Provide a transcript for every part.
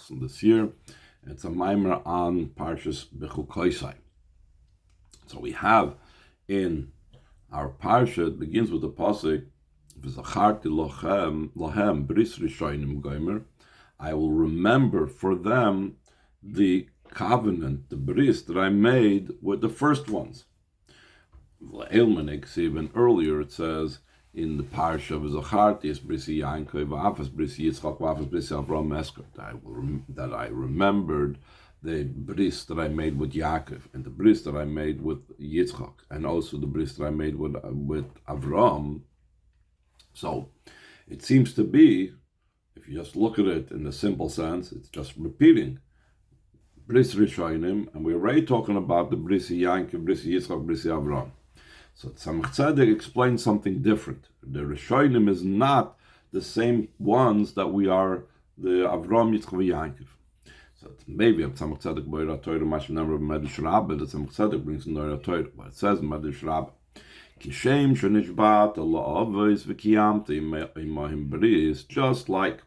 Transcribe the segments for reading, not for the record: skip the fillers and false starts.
discussing this year. It's a mimer on Parshas Bechukoisai. So we have in our Parsha, it begins with the pasuk, וזכרתי להם בris ראשונים gomer. I will remember for them the covenant, the bris that I made with the first ones. Even earlier it says in the parsha of וזכרתי es brisi Yankov v'afas brisi Yitzchak v'afas brisi Avraham Eskert, that I remembered the bris that I made with Yaakov and the bris that I made with Yitzchak and also the bris that I made with Avraham. So it seems to be, if you just look at it in the simple sense, it's just repeating bris Rishonim, and we're already talking about the bris Yankov, bris Yitzchak, bris Avraham. So Tzemach Tzedek explains something different. The Rishonim is not the same ones that we are the Avraham, Yitzchak, Yankov. So maybe Tzemach Tzedek Boira Torah Mashim Nemar Medrash Rabbah, that Tzemach Tzedek brings in Torah Torah, but it says in Medrash Rabbah, Kishem shenishbat Allah avos v'kiyamte imahim bris, just like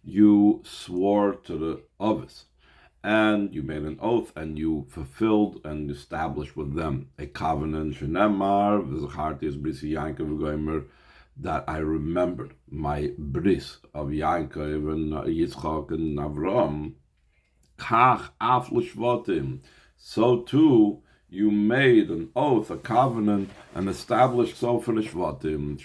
you swore to the avos, and you made an oath, and you fulfilled and established with them a covenant, shenemar v'zecharti es brisi Yankov v'gomer, that I remembered my bris of Yankov and Yitzchak and Avraham, kach af l'shvatim, so too you made an oath, a covenant, and established so for the Shvatim.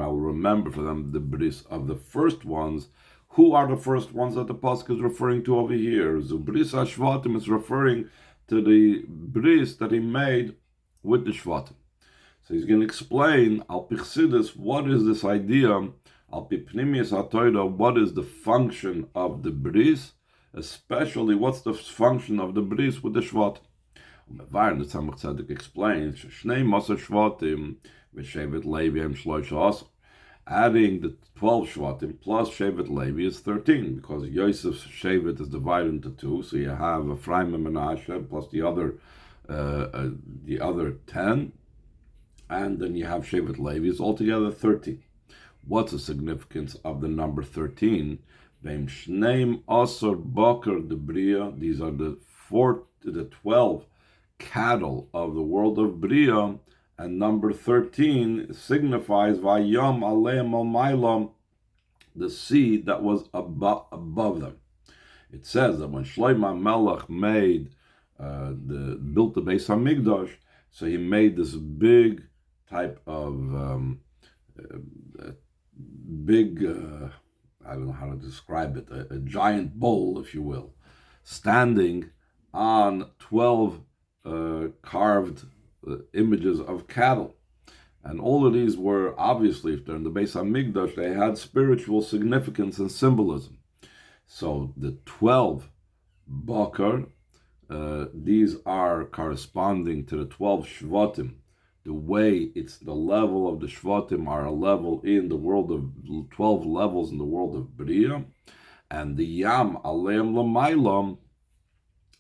I will remember for them the bris of the first ones. Who are the first ones that the pasuk is referring to over here? The bris Shvatim is referring to the bris that he made with the Shvatim. So he's going to explain, al pichsidis, what is this idea, al pipnimius hatoida, what is the function of the bris, especially what's the function of the bris with the shvat. The Tzemach Tzedek explains, Shnei Masar Shvatim v'Shevet Levi hem shloisha asar. Adding the 12 Shvatim plus Shevet Levi is 13, because Yosef's Shevet is divided into two, so you have Ephraim and Menashe plus the other 10, and then you have Shevet Levi, is altogether 13. What's the significance of the number 13? These are the 12 cattle of the world of Bria, and number 13 signifies Vayam Aleim Almailam, the seed that was above them. It says that when Shlomo Melech built the Beis Hamikdash, so he made this big type of I don't know how to describe it, a giant bowl, if you will, standing on 12 carved images of cattle. And all of these were, obviously, if they're in the Beis Hamikdash, they had spiritual significance and symbolism. So the 12 bakar, these are corresponding to the 12 shvatim. The way it's the level of the Shvatim are a level in the world of 12 levels in the world of Bria, and the Yam Aleim Lamailam,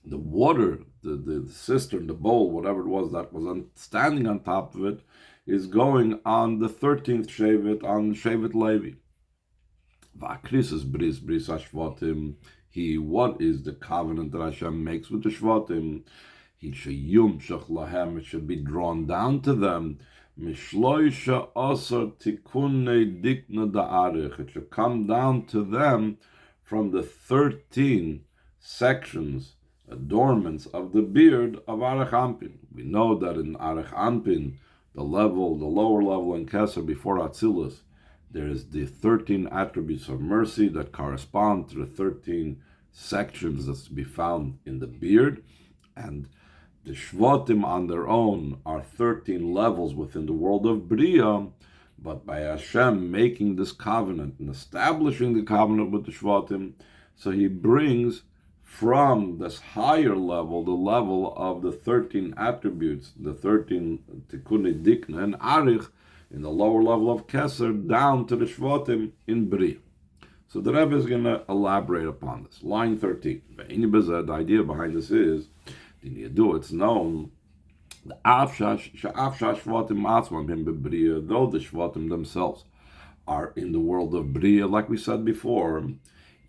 the water, the cistern, the bowl, whatever it was that was standing on top of it, is going on the 13th Shevet, on Shevet Levi. Va'akris is bris Shvatim. What is the covenant that Hashem makes with the Shvatim? It should be drawn down to them. It should come down to them from the 13 sections, adornments of the beard of Arech Anpin. We know that in Arech Anpin, the lower level in Keser before Atzilus, there is the 13 attributes of mercy that correspond to the 13 sections that's to be found in the beard, and the Shvatim on their own are 13 levels within the world of Bria, but by Hashem making this covenant and establishing the covenant with the Shvatim, so he brings from this higher level, the level of the 13 attributes, the 13 Tikkun Dikna and Arich, in the lower level of Keser, down to the Shvatim in Bria. So the Rebbe is going to elaborate upon this. Line 13. The idea behind this is, it's known, though the Shvatim themselves are in the world of Bria, like we said before,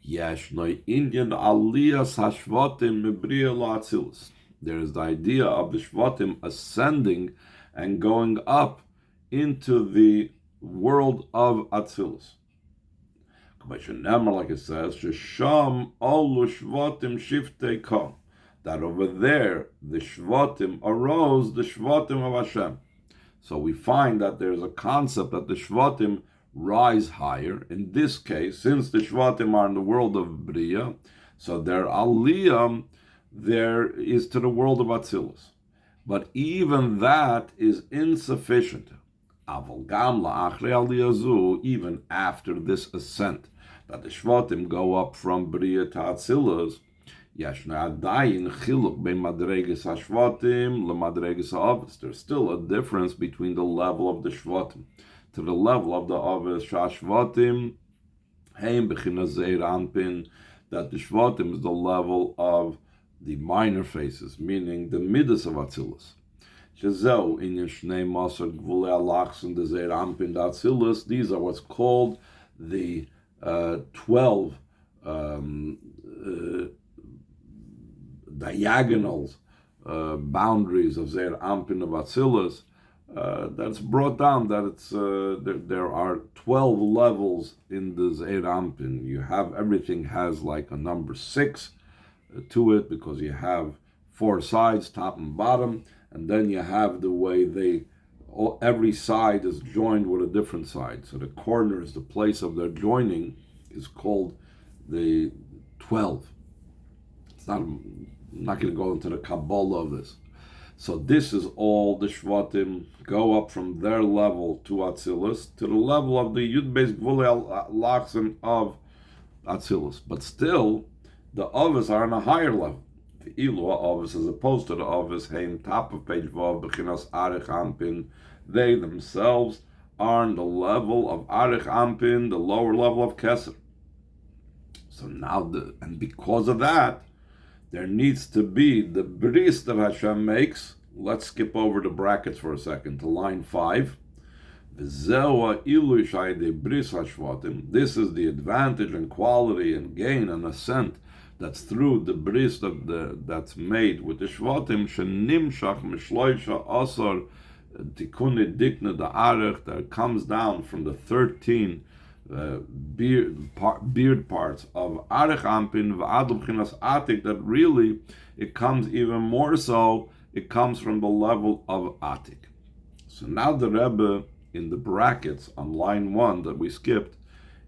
Yeshnoi Indian Aliyas Hashvatim Mibriya La'atzilus. There is the idea of the Shvatim ascending and going up into the world of Atzilus. Like it says, Shesham Olu Shvatim Shiftei Kam. That over there, the Shvatim arose, the Shvatim of Hashem. So we find that there's a concept that the Shvatim rise higher. In this case, since the Shvatim are in the world of Bria, so their Aliyah there is to the world of Atzilus. But even that is insufficient. Even after this ascent, that the Shvatim go up from Bria to Atzilus, there's still a difference between the level of the Shvatim to the level of the Aves Shashvatim, that the Shvatim is the level of the minor faces, meaning the midas of Atzilus. These are what's called the 12 diagonals, boundaries of Zeir Ampin of Atzilus. That's brought down that it's there are 12 levels in the Zeir Ampin. You have everything has like a number 6 to it because you have 4 sides, top and bottom, and then you have the way every side is joined with a different side. So the corners, the place of their joining, is called the 12. I'm not going to go into the Kabbalah of this. So this is all the Shvatim go up from their level to Atzilus to the level of the Yud Beis Gvulei Lachsim of Atzilus. But still, the Avos are on a higher level. The Ilu Avos, as opposed to the Avos, Heim, top of page Vav, Bechinas Arich Ampin, they themselves are on the level of Arich Ampin, the lower level of Keser. So now, and because of that, there needs to be the bris that Hashem makes. Let's skip over the brackets for a second to line 5. This is the advantage and quality and gain and ascent that's through the bris that's made with the Shvatim. Shenimshach mishloisha asar tikune dikna the arech that comes down from the 13 beard parts of Arich Ampin v'adl b'chinas Atik, that really it comes even more so, it comes from the level of Atik. So now the Rebbe in the brackets on line 1 that we skipped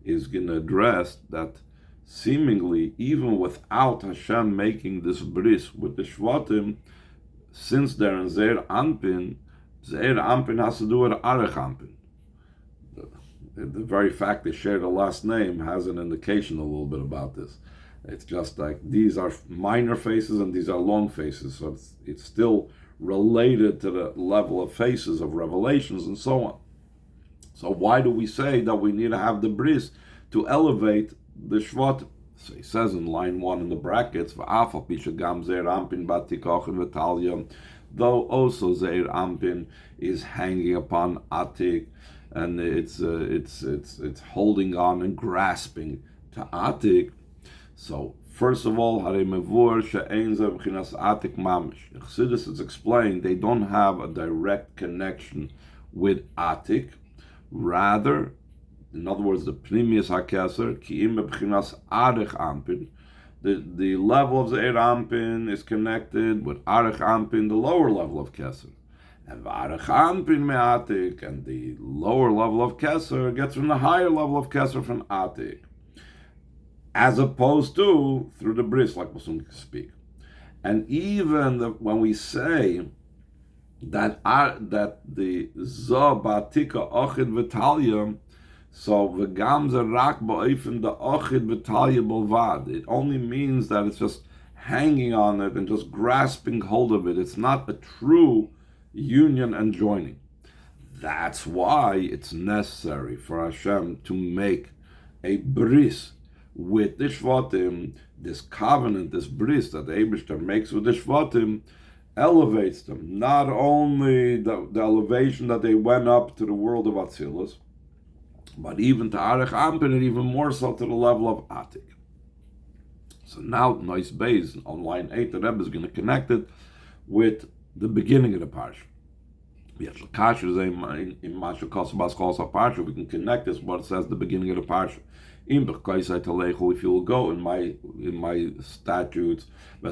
is going to address that seemingly even without Hashem making this bris with the Shvatim, since they're in Zeir Ampin has to do with Arich Ampin. The very fact they share the last name has an indication a little bit about this. It's just like these are minor faces and these are long faces, so it's still related to the level of faces of revelations and so on. So why do we say that we need to have the bris to elevate the Shvat? So he says in line 1 in the brackets, though also Zeir Ampin is hanging upon Atik, and it's holding on and grasping to Atik. So first of all, Chassidus is explained they don't have a direct connection with Atik. Rather, in other words, the Pnimius HaKeser, Ki'im B'chinas Arich Ampin, the level of Zeir Ampin is connected with Arich Ampin, the lower level of Keser. And V'arich Ampin me'atik, and the lower level of Keser gets from the higher level of Keser from Atik, as opposed to through the bris, like Muslim speak. And even when we say that the Zabatika Ochid V'Talia, so V'gam Zerak Ba'ifin the Ochid V'Talia Bolvad, it only means that it's just hanging on it and just grasping hold of it. It's not a true union and joining. That's why it's necessary for Hashem to make a bris with the Shvatim. This covenant, this bris that the Eibishter makes with the Shvatim, elevates them. Not only the elevation that they went up to the world of Atzilus, but even to Arich Ampin, and even more so to the level of Atik. So now, nice base on line 8, the Rebbe is going to connect it with the beginning of the parsha. We can connect this what it says the beginning of the parsha. If you will go in my statutes, you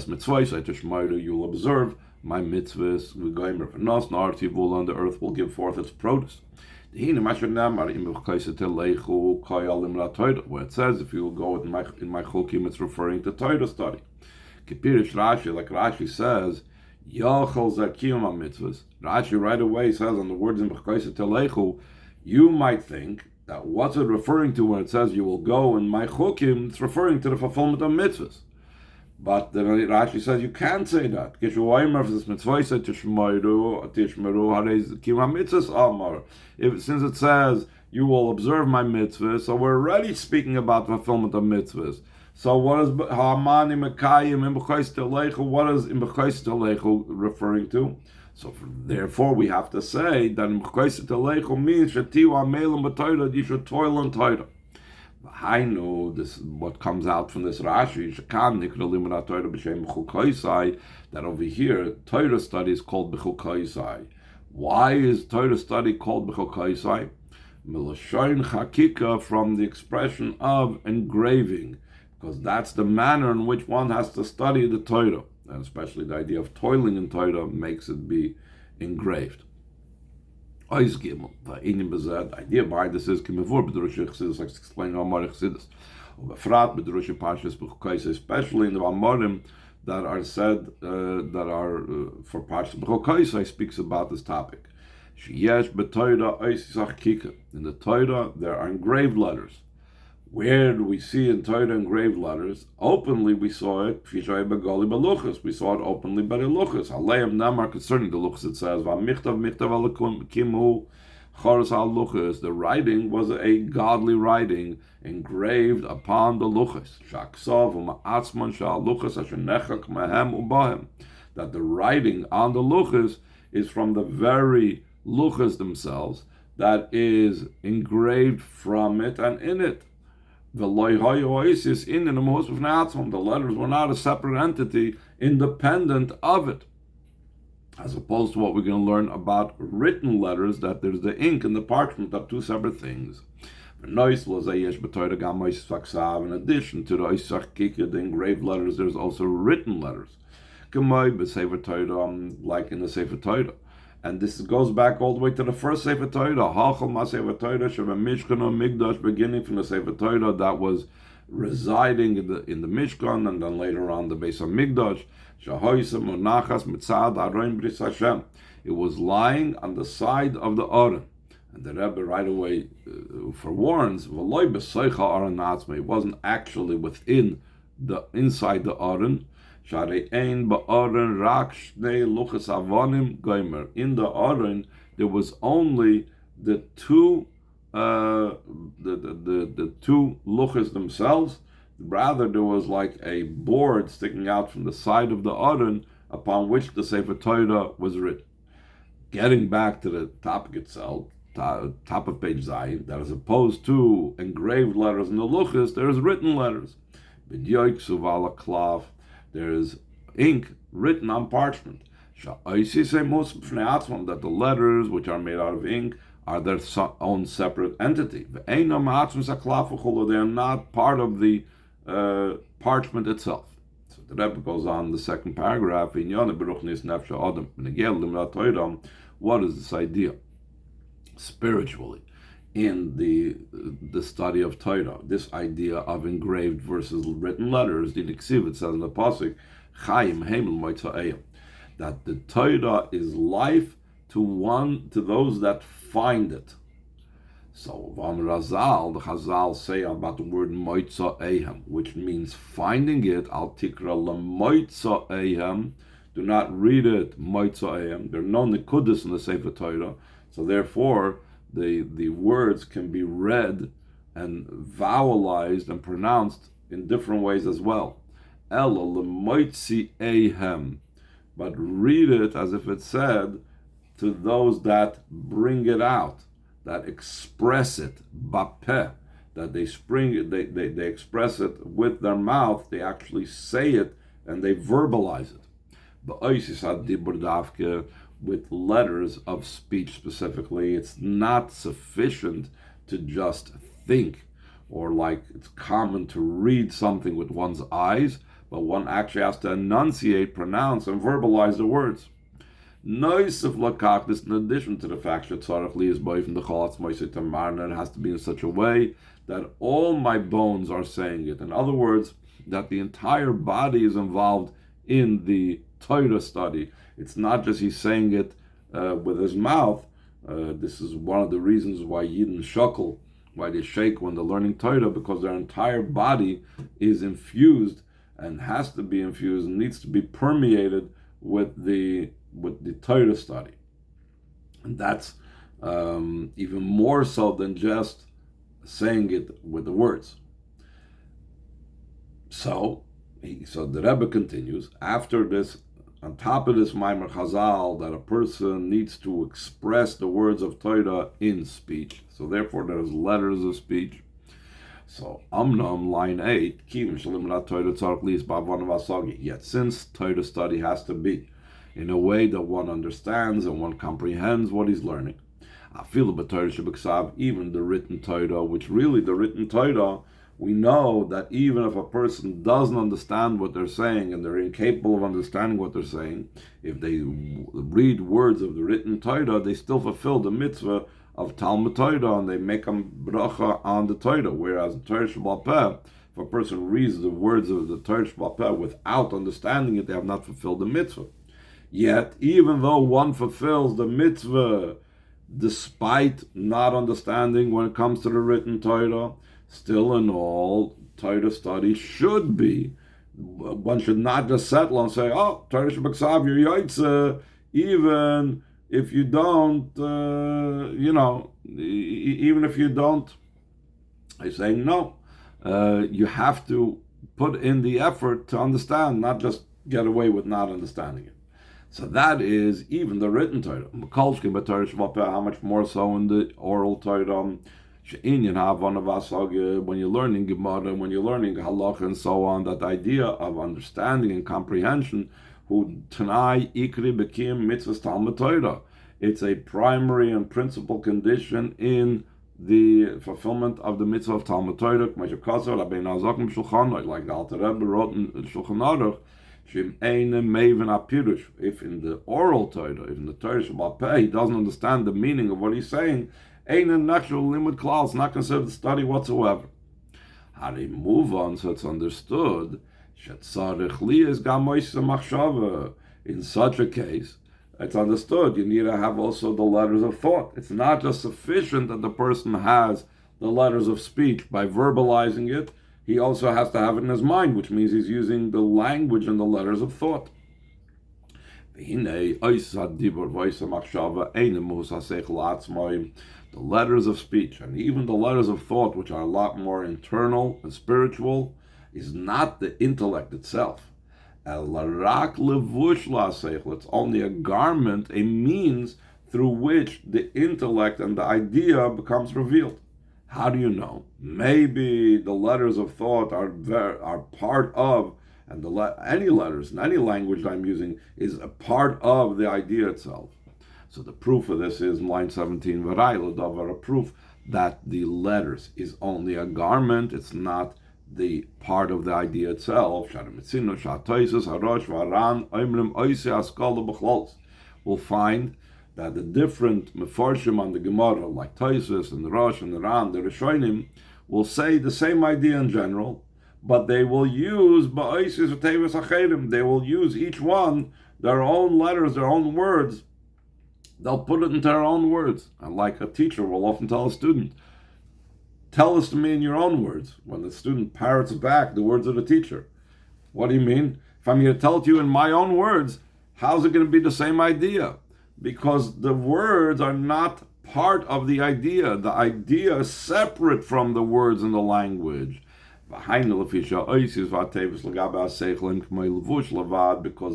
will observe my mitzvahs. On the earth will give forth its produce. Where it says if you will go in my chukim, it's referring to Torah study. Like Rashi says, Rashi right away says on the words in B'chkaisa Telechu, you might think that what's it referring to when it says you will go in my chukim, it's referring to the fulfillment of mitzvahs. But then Rashi says you can't say that. Since it says you will observe my mitzvahs, so we're already speaking about the fulfillment of mitzvahs. So what is Ha'amani Mekayim in B'chais Telechu? What is in B'chais Telechu referring to? So therefore we have to say that in B'chais Telechu means Shatiu Amelim B'Torah, you should toil in Torah. I know this. What comes out from this Rashi, that over here Torah study is called B'chukaisai. Why is Torah study called B'chukaisai? Milashon Chakika, from the expression of engraving, because that's the manner in which one has to study the Torah, and especially the idea of toiling in Torah makes it be engraved. The idea behind this is like explaining Amar Chassidus, especially in the Amarim that are said that are for Parshas B'chukaisai speaks about this topic. In the Torah there are engraved letters. Where do we see in Torah engraved letters? Openly we saw it. We saw it openly by the luchas. Aleim namar concerning the luchas it says, the writing was a godly writing engraved upon the luchas. That the writing on the luchas is from the very luchas themselves, that is engraved from it and in it. The letters were not a separate entity, independent of it. As opposed to what we're going to learn about written letters, that there's the ink and the parchment are two separate things. In addition to the engraved letters, there's also written letters. Like in the Sefer Torah. And this goes back all the way to the first Sefer Torah. Beginning from the Sefer Torah that was residing in the Mishkan, and then later on the base of Migdash. It was lying on the side of the Aron. And the Rebbe right away forewarns, it wasn't actually inside the Aron. In the Aron, there was only the two luchas themselves. Rather, there was like a board sticking out from the side of the Aron upon which the Sefer Torah was written. Getting back to the topic itself, top of page Zayin, that as opposed to engraved letters in the luchas, there is written letters. There is ink written on parchment. That the letters which are made out of ink are their own separate entity. They are not part of the parchment itself. So the Rebbe goes on the second paragraph. What is this idea? Spiritually, in the study of Torah, this idea of engraved versus written letters, the Niksiv, it says in the Pasuk, Chaim Heimel Moitza'eyim, that the Torah is life to those that find it. So Vam Razal, the Chazal say about the word Moitza'eyim, which means finding it, Al Tikra LaMoitza'eyim, do not read it Moitza'eyim. There are no Nikudis in the Sefer Torah, so therefore the words can be read and vowelized and pronounced in different ways as well. Ela lemoitzi ehem, but read it as if it said to those that bring it out, that express it, bapeh, that they express it with their mouth, they actually say it and they verbalize it. With letters of speech specifically, it's not sufficient to just think, or like it's common to read something with one's eyes, but one actually has to enunciate, pronounce, and verbalize the words. Noisif lakach, this in addition to the fact that tzarech li is boy from the chalatz moisei tamarna, it has to be in such a way that all my bones are saying it. In other words, that the entire body is involved in the Torah study. It's not just he's saying it with his mouth. This is one of the reasons why Yidden shuckle, why they shake when they're learning Torah, because their entire body is infused and has to be infused and needs to be permeated with the Torah study. And that's even more so than just saying it with the words. So the Rebbe continues, after this, on top of this Maimer Chazal, that a person needs to express the words of Torah in speech. So therefore there's letters of speech. So Amnam, line 8, yet since Torah study has to be in a way that one understands and one comprehends what he's learning, even the written Torah, which really the written Torah, we know that even if a person doesn't understand what they're saying and they're incapable of understanding what they're saying, if they read words of the written Torah, they still fulfill the mitzvah of Talmud Torah and they make a bracha on the Torah. Whereas in Torah Sheba'al Peh, if a person reads the words of the Torah Sheba'al Peh without understanding it, they have not fulfilled the mitzvah. Yet, even though one fulfills the mitzvah despite not understanding when it comes to the written Torah, still in all, Torah study should be. One should not just settle and say, oh, Torah Sheba'al Peh, even if you don't, even if you don't, I'm saying no. You have to put in the effort to understand, not just get away with not understanding it. So that is even the written Torah. How much more so in the oral Torah? When you're learning Gemara, when you're learning Halacha and so on, that idea of understanding and comprehension, it's a primary and principal condition in the fulfillment of the mitzvah of Talmud Torah. Like the Alter Rebbe wrote in Shulchan Aruch, if in the oral Torah, if in the Torah Sheba'al Peh, he doesn't understand the meaning of what he's saying, ain't a natural limud klal, it's not considered a study whatsoever. How do you move on so it's understood? In such a case, it's understood you need to have also the letters of thought. It's not just sufficient that the person has the letters of speech by verbalizing it, he also has to have it in his mind, which means he's using the language and the letters of thought. The letters of speech and even the letters of thought, which are a lot more internal and spiritual, is not the intellect itself. It's only a garment, a means through which the intellect and the idea becomes revealed. How do you know? Maybe the letters of thought are part of, and any letters in any language I'm using is a part of the idea itself. So the proof of this is in line 17, a proof that the letters is only a garment, it's not the part of the idea itself. We'll find that the different mefarshim on the Gemara, like Taisus and the Rosh and the Ran, the Rashonim, will say the same idea in general, but they will use they will use each one their own letters, their own words. They'll put it into their own words. And like a teacher will often tell a student, tell this to me in your own words. When the student parrots back the words of the teacher, what do you mean? If I'm going to tell it to you in my own words, how's it going to be the same idea? Because the words are not part of the idea. The idea is separate from the words and the language. Because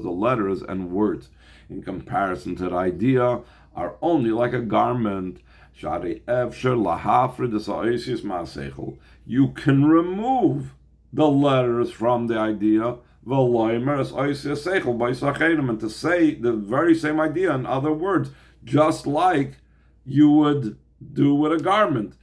the letters and words, in comparison to the idea, are only like a garment. You can remove the letters from the idea, and to say the very same idea in other words, just like you would do with a garment.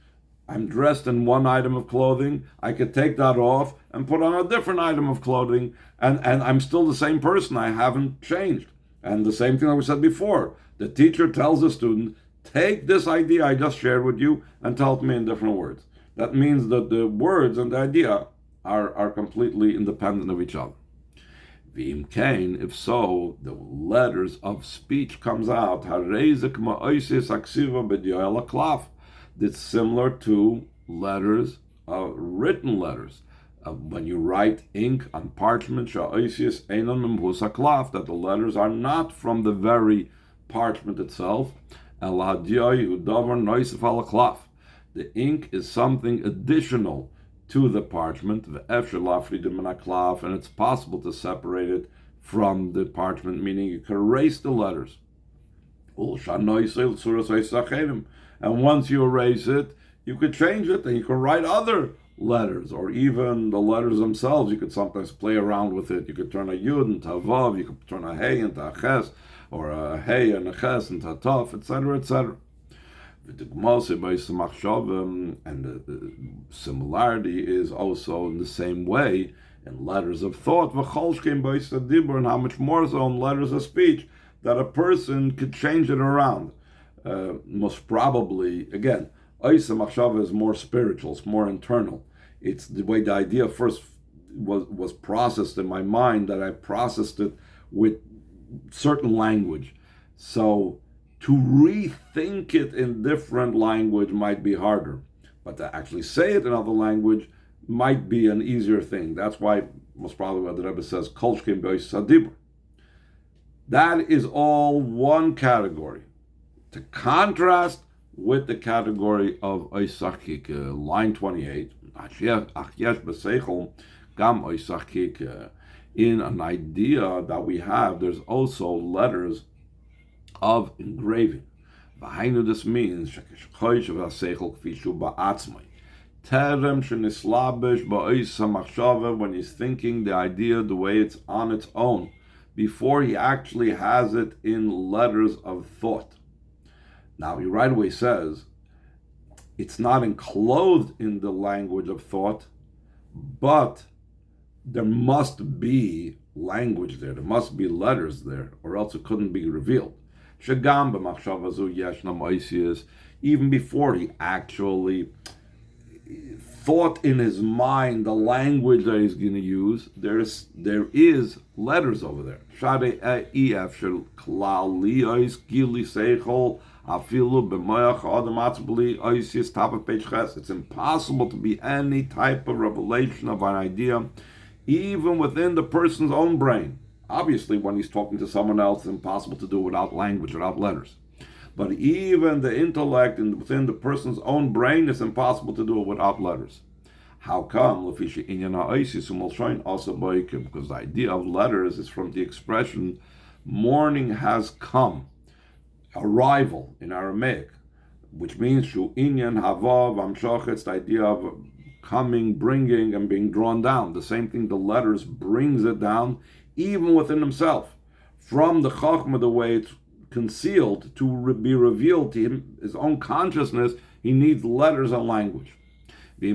I'm dressed in one item of clothing, I could take that off and put on a different item of clothing, and I'm still the same person, I haven't changed. And the same thing that we said before, the teacher tells the student, take this idea I just shared with you and tell it to me in different words. That means that the words and the idea are completely independent of each other. V'im kain, if so, the letters of speech comes out, that's similar to letters, written letters. When you write ink on parchment, that the letters are not from the very parchment itself. The ink is something additional to the parchment, and it's possible to separate it from the parchment, meaning you can erase the letters. And once you erase it, you could change it and you can write other letters, or even the letters themselves. You could sometimes play around with it. You could turn a yud into a vav, you could turn a hey into a ches, or a hey and a ches into a taf, etc., etc. And the similarity is also in the same way in letters of thought, and how much more so in letters of speech, that a person could change it around. Most probably, again, Oisa Machshava is more spiritual, it's more internal. It's the way the idea first was processed in my mind, that I processed it with certain language. So to rethink it in different language might be harder, but to actually say it in other language might be an easier thing. That's why most probably what the Rebbe says, Kol Shkein B'Oisa Dibur. That is all one category. To contrast with the category of Oisachik, line 28, in an idea that we have, there's also letters of engraving. This means when he's thinking the idea the way it's on its own, before he actually has it in letters of thought. Now, he right away says, it's not enclosed in the language of thought, but there must be language there. There must be letters there, or else it couldn't be revealed. Even before he actually thought in his mind the language that he's going to use, there is letters over there. It's impossible to be any type of revelation of an idea, even within the person's own brain. Obviously, when he's talking to someone else, it's impossible to do it without language, without letters. But even the intellect within the person's own brain, it's impossible to do it without letters. How come? Because the idea of letters is from the expression, morning has come, arrival in Aramaic, which means shu inyan havav amshach. It's the idea of coming, bringing, and being drawn down. The same thing, the letters brings it down, even within himself. From the chachma, the way it's concealed, to be revealed to him, his own consciousness, he needs letters and language. We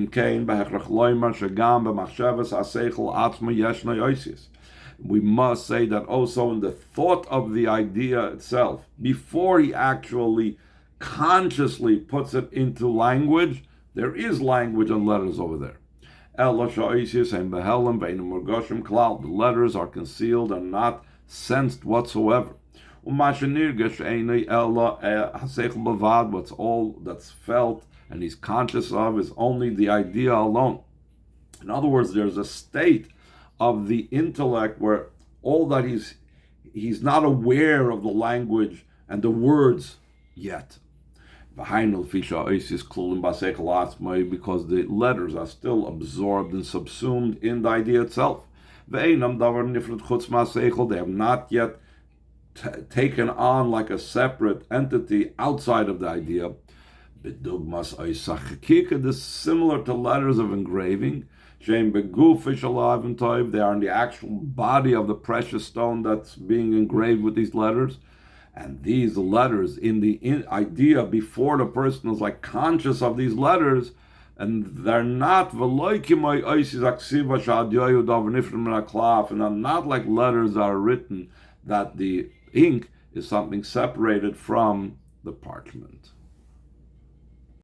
must say that also in the thought of the idea itself, before he actually consciously puts it into language, there is language and letters over there. The letters are concealed and not sensed whatsoever. What's all that's felt and he's conscious of is only the idea alone. In other words, there's a state of the intellect where all that he's not aware of the language and the words yet. Because the letters are still absorbed and subsumed in the idea itself. They have not yet taken on like a separate entity outside of the idea. B'dugmas oisachikika, this is similar to letters of engraving. Shem begufish alive and toiv, they are in the actual body of the precious stone that's being engraved with these letters. And these letters, in the idea before the person is like conscious of these letters, and they're not and they're not like letters that are written that the ink is something separated from the parchment.